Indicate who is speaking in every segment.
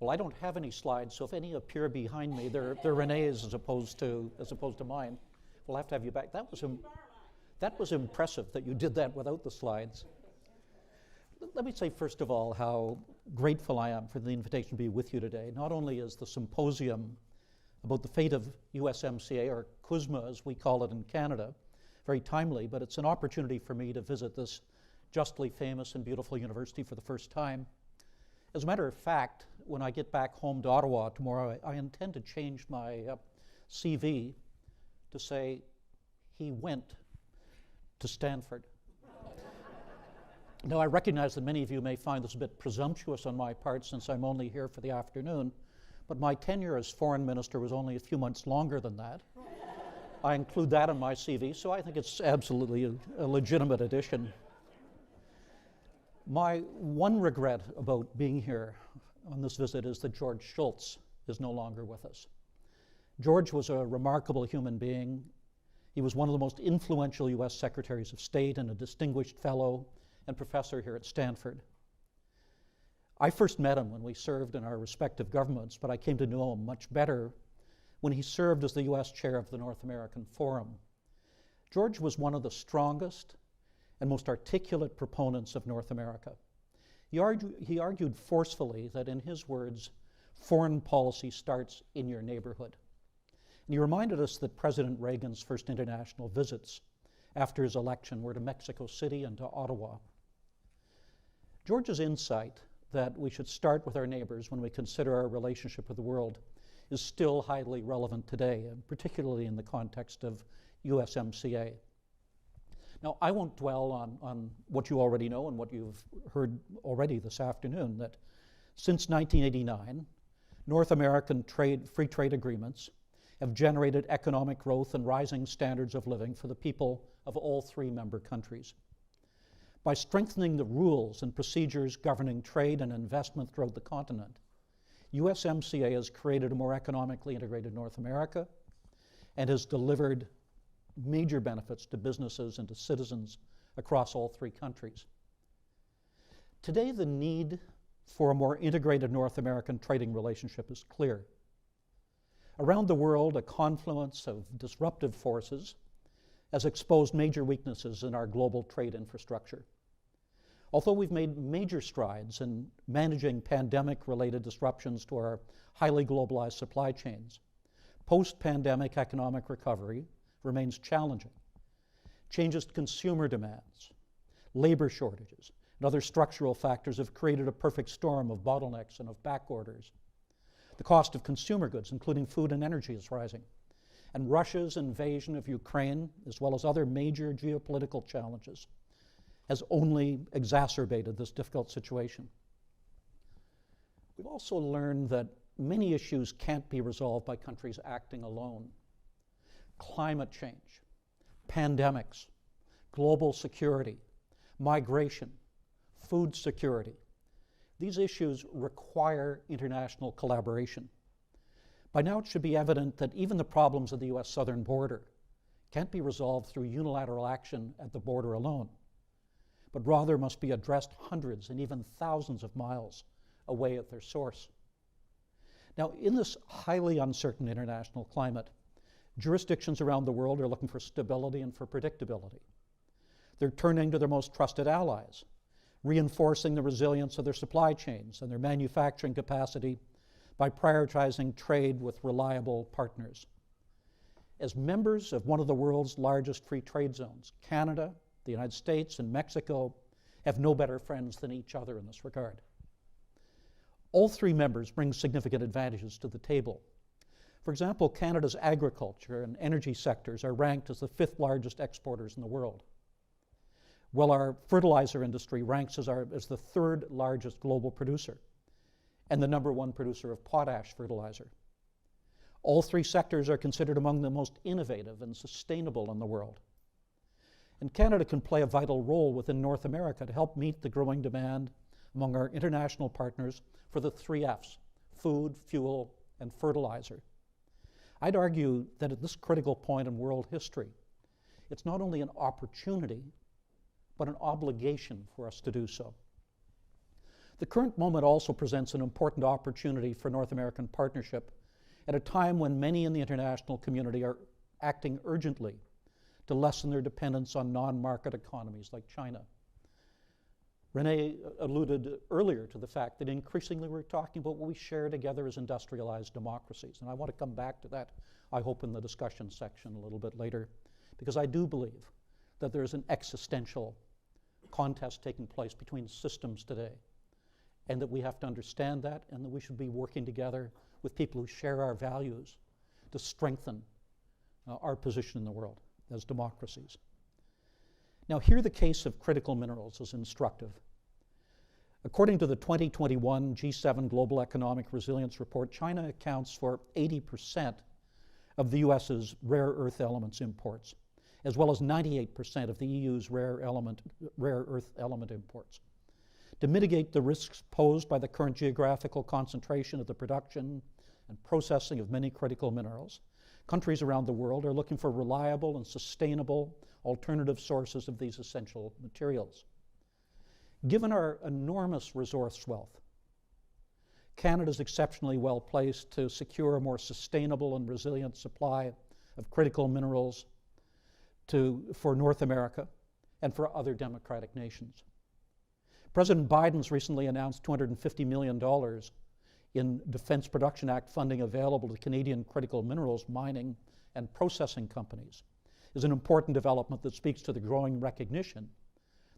Speaker 1: Well, I don't have any slides, so if any appear behind me, they're Renee's as opposed to mine. We'll have to have you back. That was impressive that you did that without the slides. Let me say first of all how grateful I am for the invitation to be with you today. Not only is the symposium about the fate of USMCA, or CUSMA as we call it in Canada, very timely, but it's an opportunity for me to visit this justly famous and beautiful university for the first time. As a matter of fact, when I get back home to Ottawa tomorrow, I intend to change my CV to say he went to Stanford. Now, I recognize that many of you may find this a bit presumptuous on my part since I'm only here for the afternoon, but my tenure as foreign minister was only a few months longer than that. I include that in my CV, so I think it's absolutely a legitimate addition. My one regret about being here on this visit is that George Shultz is no longer with us. George was a remarkable human being. He was one of the most influential US Secretaries of State and a distinguished fellow and professor here at Stanford. I first met him when we served in our respective governments, but I came to know him much better when he served as the US chair of the North American Forum. George was one of the strongest and most articulate proponents of North America. He argued forcefully that, in his words, foreign policy starts in your neighborhood. And he reminded us that President Reagan's first international visits after his election were to Mexico City and to Ottawa. George's insight that we should start with our neighbors when we consider our relationship with the world is still highly relevant today, and particularly in the context of USMCA. Now, I won't dwell on what you already know and what you've heard already this afternoon, that since 1989, North American free trade agreements have generated economic growth and rising standards of living for the people of all three member countries. By strengthening the rules and procedures governing trade and investment throughout the continent, USMCA has created a more economically integrated North America and has delivered major benefits to businesses and to citizens across all three countries. Today, the need for a more integrated North American trading relationship is clear. Around the world, a confluence of disruptive forces has exposed major weaknesses in our global trade infrastructure. Although we've made major strides in managing pandemic-related disruptions to our highly globalized supply chains, post-pandemic economic recovery remains challenging. Changes to consumer demands, labor shortages, and other structural factors have created a perfect storm of bottlenecks and of back orders. The cost of consumer goods, including food and energy, is rising. And Russia's invasion of Ukraine, as well as other major geopolitical challenges, has only exacerbated this difficult situation. We've also learned that many issues can't be resolved by countries acting alone. Climate change, pandemics, global security, migration, food security. These issues require international collaboration. By now it should be evident that even the problems of the US southern border can't be resolved through unilateral action at the border alone, but rather must be addressed hundreds and even thousands of miles away at their source. Now, in this highly uncertain international climate, jurisdictions around the world are looking for stability and for predictability. They're turning to their most trusted allies, reinforcing the resilience of their supply chains and their manufacturing capacity by prioritizing trade with reliable partners. As members of one of the world's largest free trade zones, Canada, the United States, and Mexico have no better friends than each other in this regard. All three members bring significant advantages to the table. For example, Canada's agriculture and energy sectors are ranked as the 5th largest exporters in the world, while our fertilizer industry ranks as the 3rd largest global producer and the #1 producer of potash fertilizer. All three sectors are considered among the most innovative and sustainable in the world. And Canada can play a vital role within North America to help meet the growing demand among our international partners for the 3 F's: food, fuel, and fertilizer. I'd argue that at this critical point in world history, it's not only an opportunity, but an obligation for us to do so. The current moment also presents an important opportunity for North American partnership at a time when many in the international community are acting urgently to lessen their dependence on non-market economies like China. Renee alluded earlier to the fact that increasingly we're talking about what we share together as industrialized democracies. And I want to come back to that, I hope, in the discussion section a little bit later, because I do believe that there's an existential contest taking place between systems today, and that we have to understand that, and that we should be working together with people who share our values to strengthen our position in the world as democracies. Now, here the case of critical minerals is instructive. According to the 2021 G7 Global Economic Resilience Report, China accounts for 80% of the US's rare earth elements imports, as well as 98% of the EU's rare earth element imports. To mitigate the risks posed by the current geographical concentration of the production and processing of many critical minerals, countries around the world are looking for reliable and sustainable alternative sources of these essential materials. Given our enormous resource wealth, Canada is exceptionally well placed to secure a more sustainable and resilient supply of critical minerals for North America and for other democratic nations. President Biden's recently announced $250 million in Defense Production Act funding available to Canadian critical minerals mining and processing companies is an important development that speaks to the growing recognition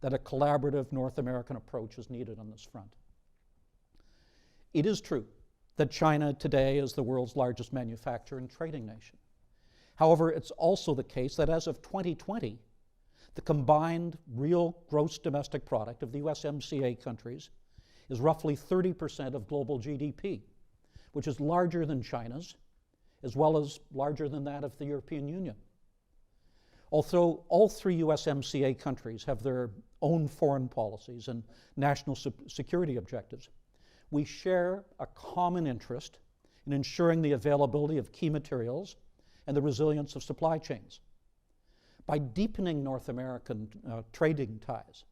Speaker 1: that a collaborative North American approach is needed on this front. It is true that China today is the world's largest manufacturer and trading nation. However, it's also the case that as of 2020, the combined real gross domestic product of the USMCA countries is roughly 30% of global GDP, which is larger than China's, as well as larger than that of the European Union. Although all three USMCA countries have their own foreign policies and national security objectives, we share a common interest in ensuring the availability of key materials and the resilience of supply chains. By deepening North American trading ties,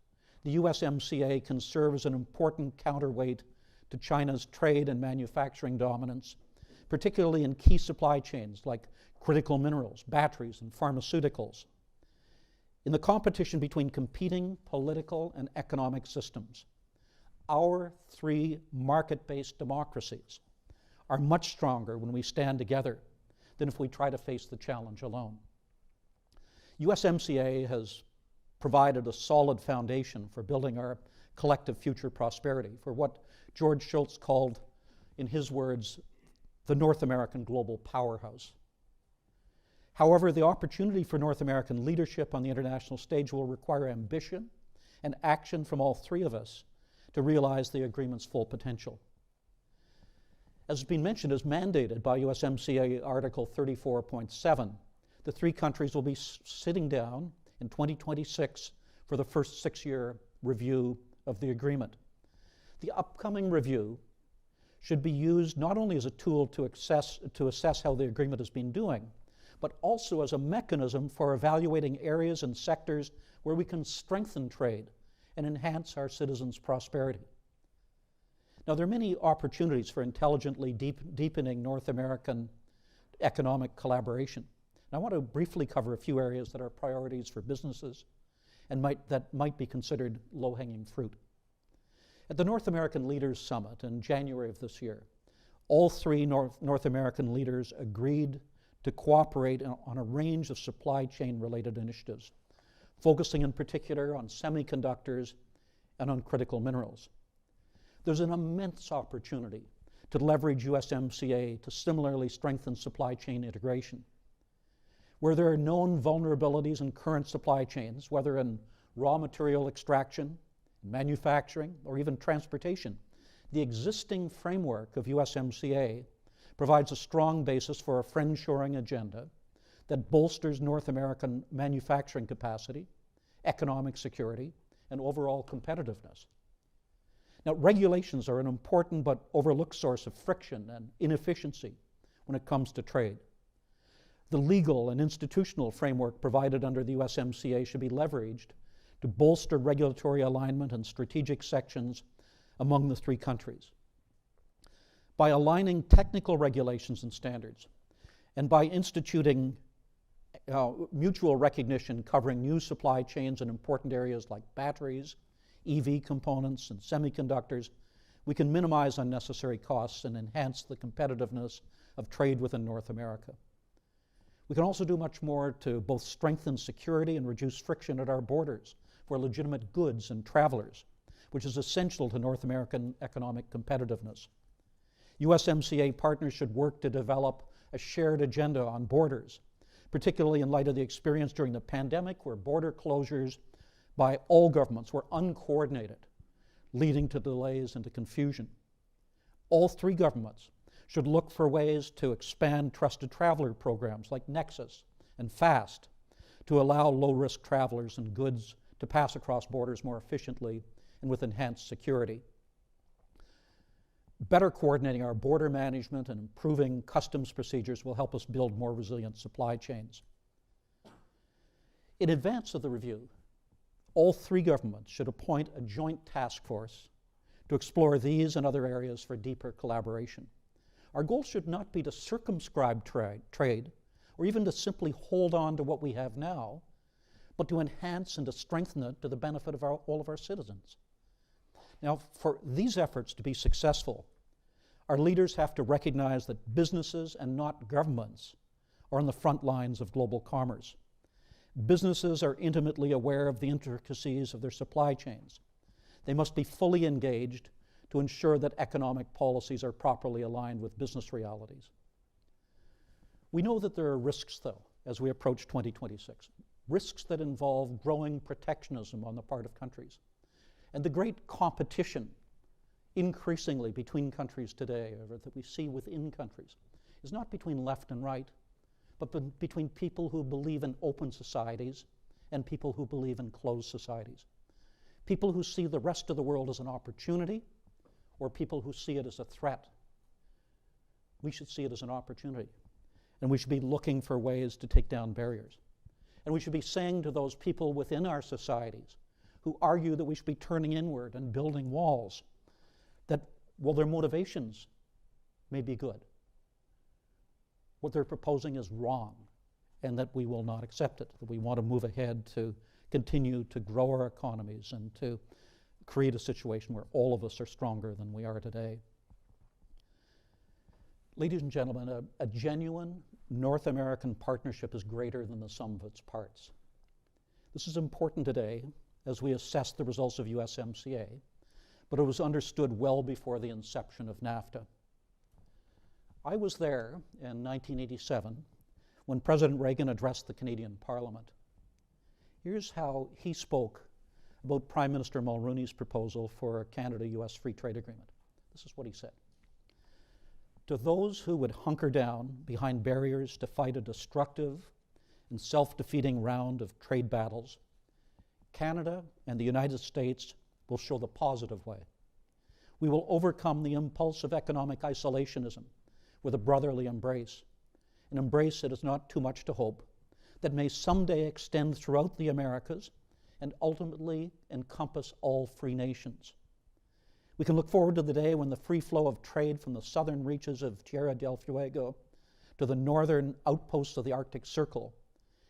Speaker 1: the USMCA can serve as an important counterweight to China's trade and manufacturing dominance, particularly in key supply chains like critical minerals, batteries, and pharmaceuticals. In the competition between competing political and economic systems, our three market-based democracies are much stronger when we stand together than if we try to face the challenge alone. USMCA has provided a solid foundation for building our collective future prosperity, for what George Shultz called, in his words, the North American global powerhouse. However, the opportunity for North American leadership on the international stage will require ambition and action from all three of us to realize the agreement's full potential. As has been mentioned, as mandated by USMCA Article 34.7, the three countries will be sitting down in 2026 for the first six-year review of the agreement. The upcoming review should be used not only as a tool to assess how the agreement has been doing, but also as a mechanism for evaluating areas and sectors where we can strengthen trade and enhance our citizens' prosperity. Now, there are many opportunities for intelligently deepening North American economic collaboration. And I want to briefly cover a few areas that are priorities for businesses and that might be considered low-hanging fruit. At the North American Leaders Summit in January of this year, all three North American leaders agreed to cooperate on a range of supply chain-related initiatives, focusing in particular on semiconductors and on critical minerals. There's an immense opportunity to leverage USMCA to similarly strengthen supply chain integration. Where there are known vulnerabilities in current supply chains, whether in raw material extraction, manufacturing, or even transportation, the existing framework of USMCA provides a strong basis for a friendshoring agenda that bolsters North American manufacturing capacity, economic security, and overall competitiveness. Now, regulations are an important but overlooked source of friction and inefficiency when it comes to trade. The legal and institutional framework provided under the USMCA should be leveraged to bolster regulatory alignment in strategic sections among the three countries. By aligning technical regulations and standards, and by instituting mutual recognition covering new supply chains in important areas like batteries, EV components, and semiconductors, we can minimize unnecessary costs and enhance the competitiveness of trade within North America. We can also do much more to both strengthen security and reduce friction at our borders for legitimate goods and travelers, which is essential to North American economic competitiveness. USMCA partners should work to develop a shared agenda on borders, particularly in light of the experience during the pandemic where border closures by all governments were uncoordinated, leading to delays and to confusion. All three governments should look for ways to expand trusted traveler programs like Nexus and FAST to allow low-risk travelers and goods to pass across borders more efficiently and with enhanced security. Better coordinating our border management and improving customs procedures will help us build more resilient supply chains. In advance of the review, all three governments should appoint a joint task force to explore these and other areas for deeper collaboration. Our goal should not be to circumscribe trade or even to simply hold on to what we have now, but to enhance and to strengthen it to the benefit of all of our citizens. Now, for these efforts to be successful, our leaders have to recognize that businesses and not governments are on the front lines of global commerce. Businesses are intimately aware of the intricacies of their supply chains. They must be fully engaged to ensure that economic policies are properly aligned with business realities. We know that there are risks, though, as we approach 2026, risks that involve growing protectionism on the part of countries. And the great competition increasingly between countries today, or that we see within countries, is not between left and right, but between people who believe in open societies and people who believe in closed societies. People who see the rest of the world as an opportunity, or people who see it as a threat. We should see it as an opportunity, and we should be looking for ways to take down barriers. And we should be saying to those people within our societies who argue that we should be turning inward and building walls, that, well, their motivations may be good. What they're proposing is wrong, and that we will not accept it, that we want to move ahead to continue to grow our economies and to create a situation where all of us are stronger than we are today. Ladies and gentlemen, a genuine North American partnership is greater than the sum of its parts. This is important today as we assess the results of USMCA, but it was understood well before the inception of NAFTA. I was there in 1987 when President Reagan addressed the Canadian Parliament. Here's how he spoke about Prime Minister Mulroney's proposal for a Canada-US Free Trade Agreement. This is what he said. To those who would hunker down behind barriers to fight a destructive and self-defeating round of trade battles, Canada and the United States will show the positive way. We will overcome the impulse of economic isolationism with a brotherly embrace, an embrace that is not too much to hope, that may someday extend throughout the Americas and ultimately encompass all free nations. We can look forward to the day when the free flow of trade from the southern reaches of Tierra del Fuego to the northern outposts of the Arctic Circle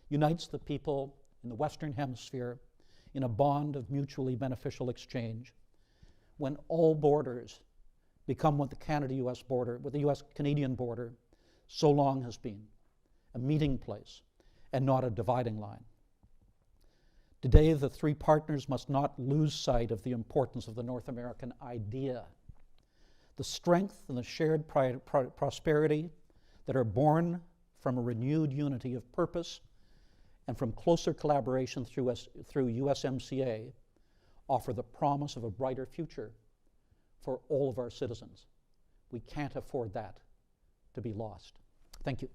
Speaker 1: unites the people in the Western Hemisphere in a bond of mutually beneficial exchange, when all borders become what the Canada-US border, what the US-Canadian border so long has been, a meeting place and not a dividing line. Today, the three partners must not lose sight of the importance of the North American idea, the strength and the shared prosperity that are born from a renewed unity of purpose and from closer collaboration through USMCA offer the promise of a brighter future for all of our citizens. We can't afford that to be lost. Thank you.